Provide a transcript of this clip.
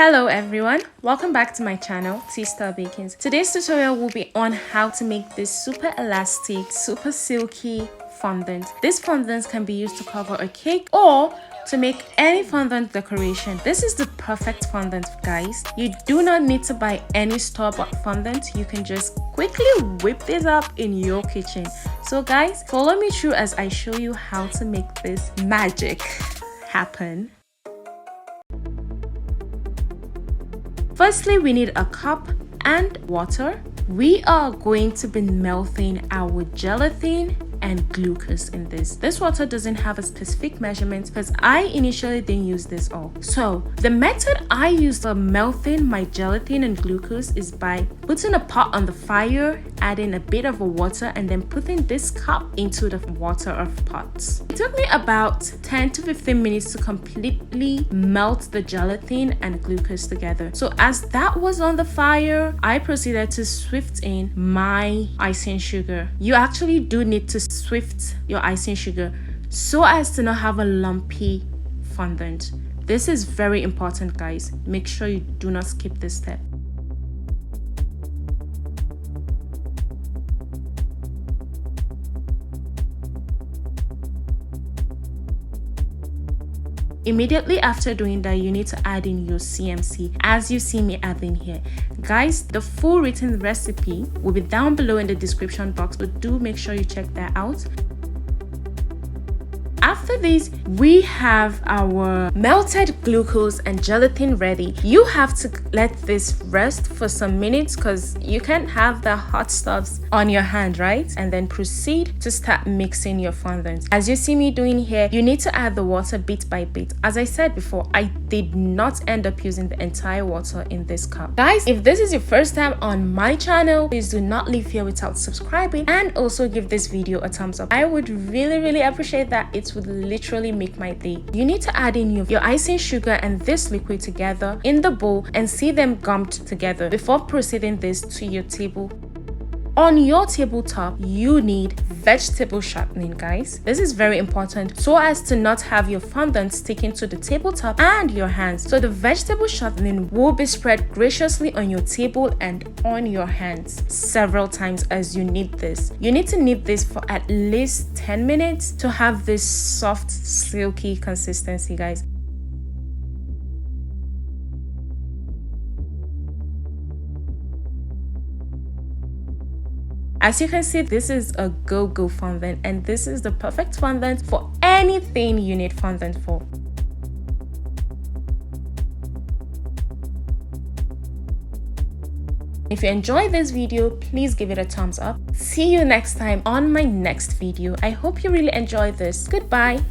Hello everyone, welcome back to my channel, T-Star Bakings. Today's tutorial will be on how to make this super elastic, super silky fondant. This fondant can be used to cover a cake or to make any fondant decoration. This is the perfect fondant, guys. You do not need to buy any store-bought fondant. You can just quickly whip this up in your kitchen. So guys, follow me through as I show you how to make this magic happen. Firstly, we need a cup and water. We are going to be melting our gelatin and glucose in this. This water doesn't have a specific measurement because I initially didn't use this all. So the method I use for melting my gelatin and glucose is by putting a pot on the fire, adding a bit of water, and then putting this cup into the water of pots. It took me about 10 to 15 minutes to completely melt the gelatin and glucose together. So as that was on the fire, I proceeded to swift in my icing sugar. You actually do need to swift your icing sugar so as to not have a lumpy fondant. This is very important, guys. Make sure you do not skip this step. Immediately after doing that, you need to add in your CMC as you see me adding here. Guys, the full written recipe will be down below in the description box, but do make sure you check that out. After this, we have our melted glucose and gelatin ready. You have to let this rest for some minutes because you can't have the hot stuffs on your hand, right? And then proceed to start mixing your fondant. As you see me doing here, you need to add the water bit by bit. As I said before, I did not end up using the entire water in this cup. Guys, if this is your first time on my channel, please do not leave here without subscribing and also give this video a thumbs up. I would really appreciate that. It would literally make my day. You need to add in your icing sugar and this liquid together in the bowl and see them gummed together before proceeding this to your table. On your tabletop, you need vegetable shortening, guys. This is very important so as to not have your fondant sticking to the tabletop and your hands. So the vegetable shortening will be spread graciously on your table and on your hands several times as you knead this. You need to knead this for at least 10 minutes to have this soft, silky consistency, guys. As you can see, this is a go-go fondant and this is the perfect fondant for anything you need fondant for. If you enjoyed this video, please give it a thumbs up. See you next time on my next video. I hope you really enjoyed this. Goodbye.